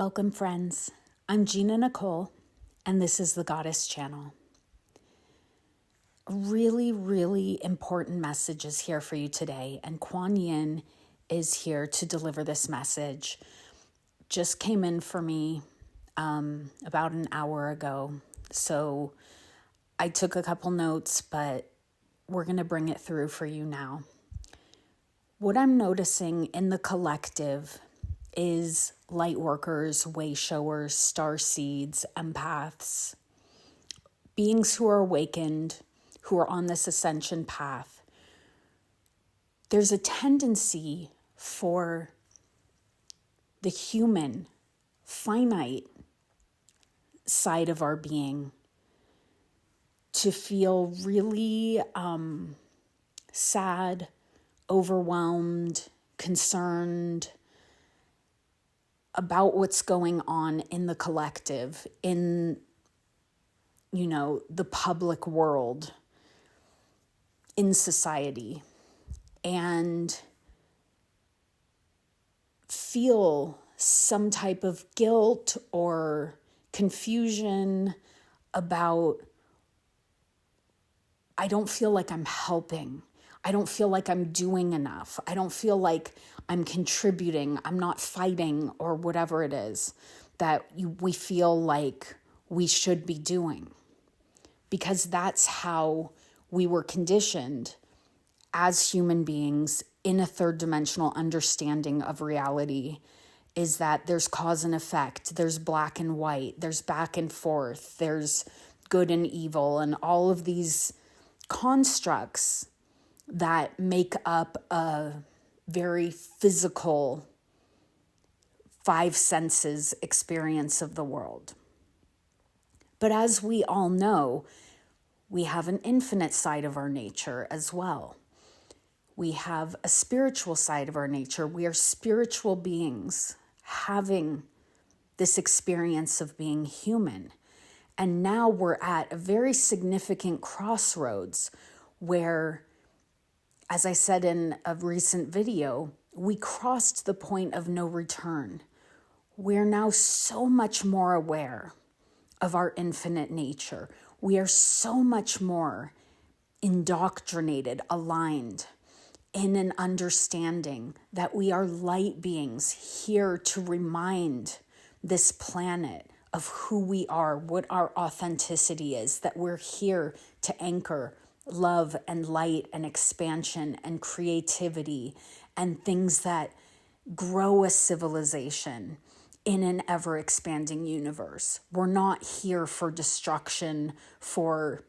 Welcome, friends. I'm Gina Nicole, and this is the Goddess Channel. A really important message is here for you today, and Kuan is here to deliver this message. Just came in for me about an hour ago, so I took a couple notes, but we're going to bring it through for you now. What I'm noticing in the collective is light workers, way showers, star seeds, empaths, beings who are awakened, who are on this ascension path. There's a tendency for the human, finite side of our being to feel really sad, overwhelmed, concerned about what's going on in the collective, in, the public world, in society, and feel some type of guilt or confusion about, I don't feel like I'm helping. I don't feel like I'm doing enough. I don't feel like I'm contributing. I'm not fighting, or whatever it is that we feel like we should be doing. Because that's how we were conditioned as human beings in a third dimensional understanding of reality, is that there's cause and effect, there's black and white, there's back and forth, there's good and evil, and all of these constructs that make up a very physical, five senses experience of the world. But as we all know, we have an infinite side of our nature as well. We have a spiritual side of our nature. We are spiritual beings having this experience of being human. And now we're at a very significant crossroads where, as I said in a recent video, we crossed the point of no return. We're now so much more aware of our infinite nature. We are so much more indoctrinated, aligned in an understanding that we are light beings here to remind this planet of who we are, what our authenticity is, that we're here to anchor love and light and expansion and creativity and things that grow a civilization in an ever-expanding universe. We're not here for destruction, for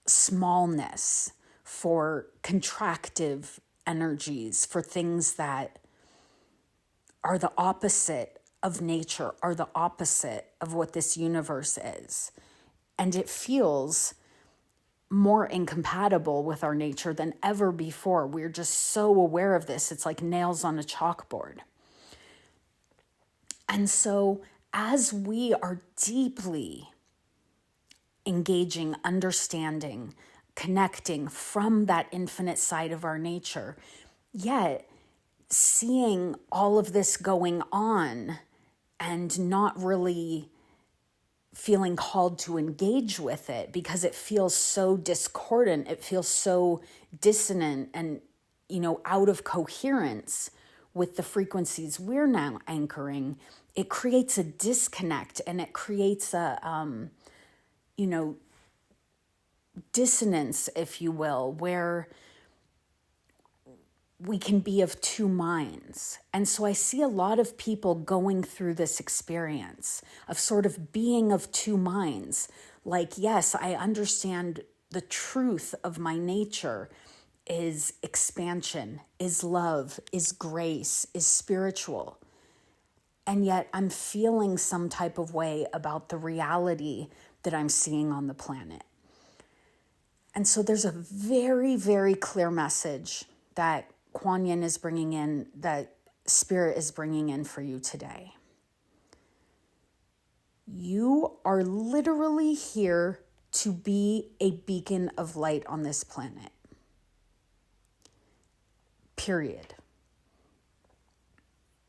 smallness, for contractive energies, for things that are the opposite of nature, are the opposite of what this universe is. And it feels more incompatible with our nature than ever before. We're just so aware of this. It's like nails on a chalkboard. And so as we are deeply engaging, understanding, connecting from that infinite side of our nature, yet seeing all of this going on and not really feeling called to engage with it because it feels so discordant, it feels so dissonant and, out of coherence with the frequencies we're now anchoring, it creates a disconnect and it creates a, dissonance, if you will, where we can be of two minds. And so I see a lot of people going through this experience of sort of being of two minds. Like, yes, I understand the truth of my nature is expansion, is love, is grace, is spiritual. And yet I'm feeling some type of way about the reality that I'm seeing on the planet. And so there's a very, very clear message that Kuan is bringing in, that Spirit is bringing in for you today. You are literally here to be a beacon of light on this planet. Period.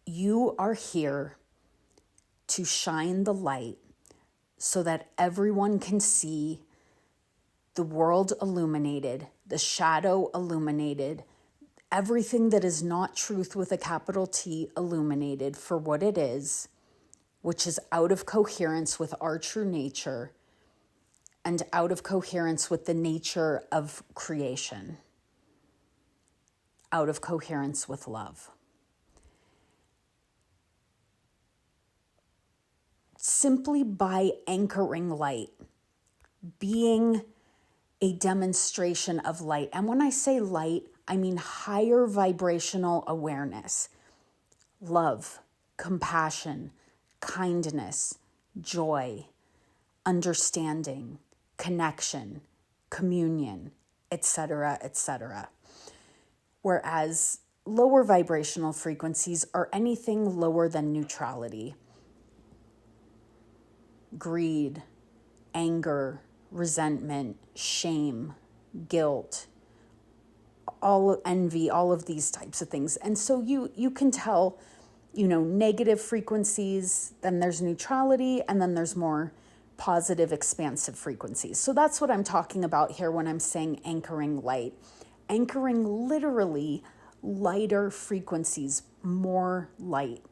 You are here to shine the light so that everyone can see the world illuminated, the shadow illuminated, everything that is not truth with a capital T illuminated for what it is, which is out of coherence with our true nature and out of coherence with the nature of creation, out of coherence with love. Simply by anchoring light, being a demonstration of light. And when I say light, I mean higher vibrational awareness, love, compassion, kindness, joy, understanding, connection, communion, etc., etc. Whereas lower vibrational frequencies are anything lower than neutrality. Greed, anger, resentment, shame, guilt, all envy, all of these types of things. And so you can tell, negative frequencies, then there's neutrality, and then there's more positive, expansive frequencies. So that's what I'm talking about here when I'm saying anchoring light. Anchoring literally lighter frequencies, more light.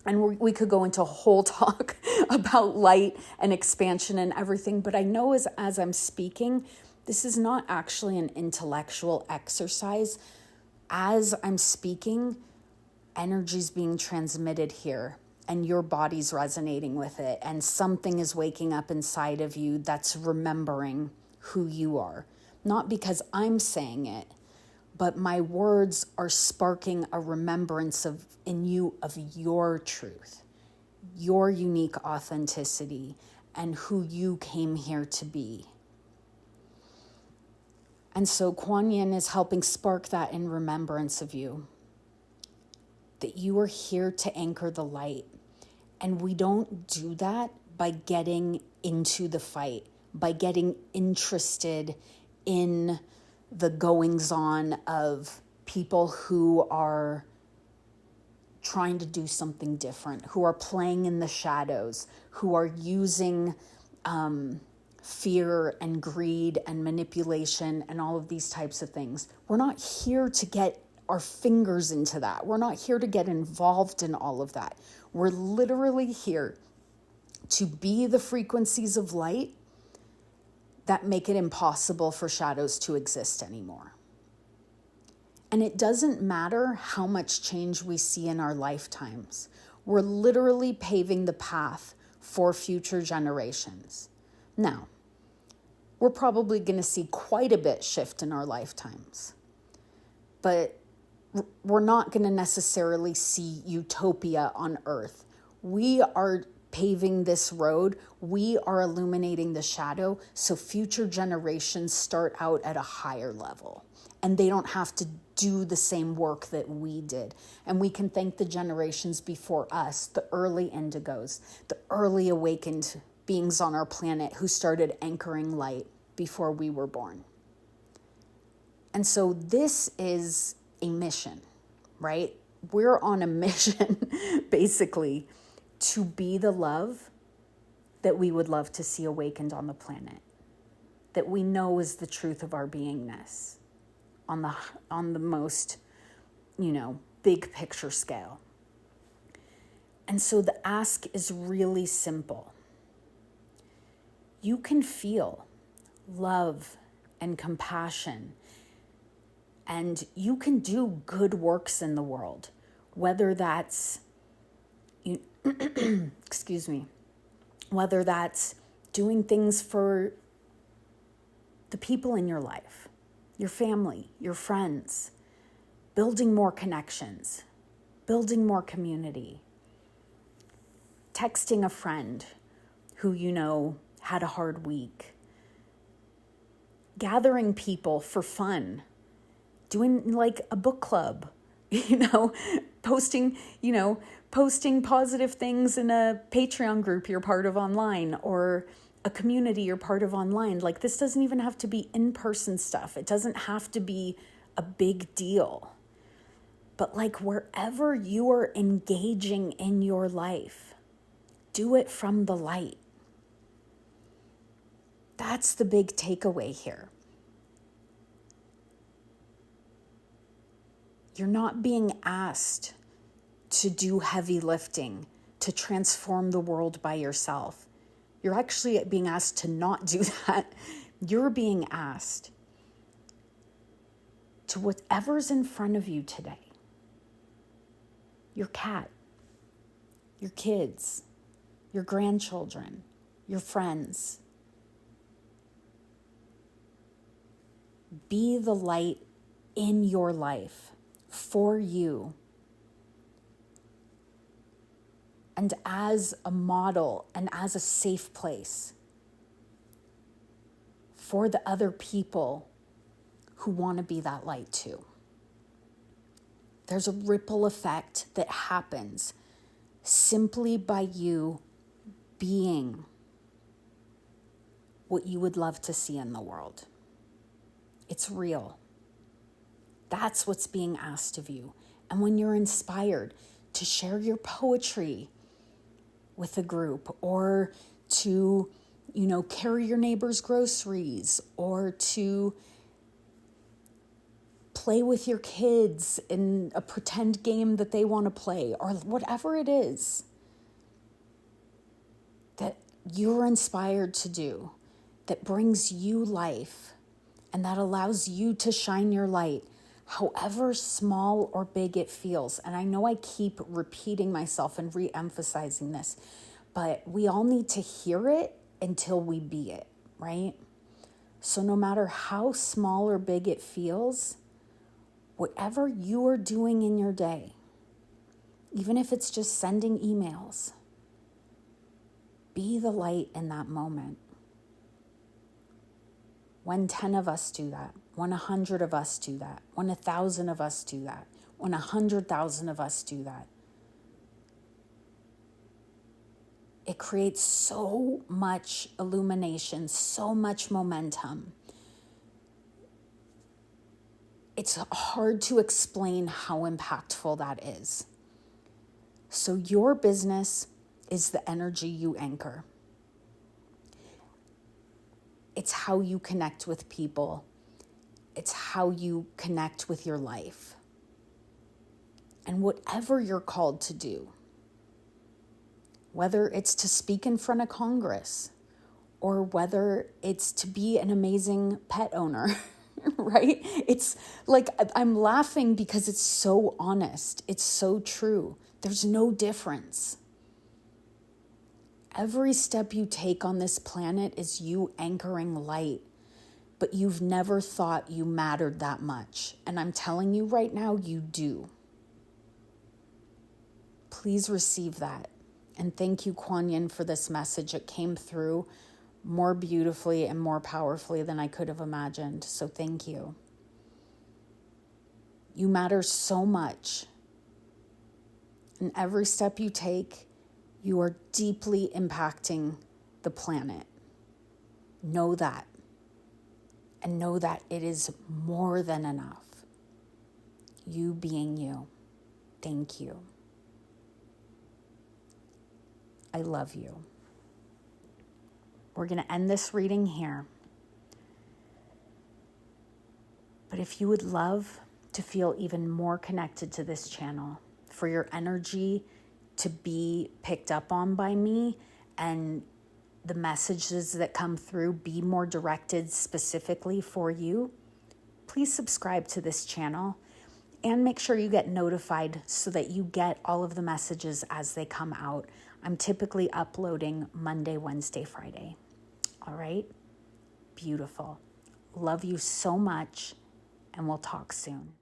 And we could go into a whole talk about light and expansion and everything, but I know as I'm speaking, this is not actually an intellectual exercise. As I'm speaking, energy's being transmitted here, and your body's resonating with it, and something is waking up inside of you that's remembering who you are. Not because I'm saying it, but my words are sparking a remembrance in you of your truth, your unique authenticity, and who you came here to be. And so Kuan Yin is helping spark that in remembrance of you, that you are here to anchor the light. And we don't do that by getting into the fight, by getting interested in the goings-on of people who are trying to do something different, who are playing in the shadows, who are using fear and greed and manipulation and all of these types of things. We're not here to get our fingers into that. We're not here to get involved in all of that. We're literally here to be the frequencies of light that make it impossible for shadows to exist anymore. And it doesn't matter how much change we see in our lifetimes. We're literally paving the path for future generations. Now, we're probably going to see quite a bit shift in our lifetimes, but we're not going to necessarily see utopia on Earth. We are paving this road. We are illuminating the shadow so future generations start out at a higher level and they don't have to do the same work that we did. And we can thank the generations before us, the early indigos, the early awakened beings on our planet who started anchoring light before we were born. And so this is a mission, right? We're on a mission, basically, to be the love that we would love to see awakened on the planet, that we know is the truth of our beingness on the most, big picture scale. And so the ask is really simple. You can feel love and compassion, and you can do good works in the world, whether that's whether that's doing things for the people in your life, your family, your friends, building more connections, building more community, texting a friend who had a hard week, gathering people for fun, doing like a book club, posting positive things in a Patreon group you're part of online, or a community you're part of online. Like, this doesn't even have to be in-person stuff. It doesn't have to be a big deal. But like, wherever you are engaging in your life, do it from the light. That's the big takeaway here. You're not being asked to do heavy lifting, to transform the world by yourself. You're actually being asked to not do that. You're being asked to whatever's in front of you today. Your cat, your kids, your grandchildren, your friends. Be the light in your life for you. And as a model and as a safe place for the other people who want to be that light too. There's a ripple effect that happens simply by you being what you would love to see in the world. It's real. That's what's being asked of you. And when you're inspired to share your poetry with a group, or to, carry your neighbor's groceries, or to play with your kids in a pretend game that they want to play, or whatever it is that you're inspired to do, that brings you life and that allows you to shine your light, however small or big it feels. And I know I keep repeating myself and re-emphasizing this, but we all need to hear it until we be it, right? So no matter how small or big it feels, whatever you are doing in your day, even if it's just sending emails, be the light in that moment. When 10 of us do that, when 100 of us do that, when 1,000 of us do that, when 100,000 of us do that, it creates so much illumination, so much momentum. It's hard to explain how impactful that is. So your business is the energy you anchor. It's how you connect with people. It's how you connect with your life. And whatever you're called to do, whether it's to speak in front of Congress, or whether it's to be an amazing pet owner, right? It's like, I'm laughing because it's so honest. It's so true. There's no difference. Every step you take on this planet is you anchoring light, but you've never thought you mattered that much. And I'm telling you right now, you do. Please receive that. And thank you, Kuan, for this message. It came through more beautifully and more powerfully than I could have imagined. So thank you. You matter so much. And every step you take, you are deeply impacting the planet. Know that. And know that it is more than enough. You being you. Thank you. I love you. We're going to end this reading here. But if you would love to feel even more connected to this channel, for your energy to be picked up on by me and the messages that come through be more directed specifically for you, please subscribe to this channel and make sure you get notified so that you get all of the messages as they come out. I'm typically uploading Monday, Wednesday, Friday. All right? Beautiful. Love you so much, and we'll talk soon.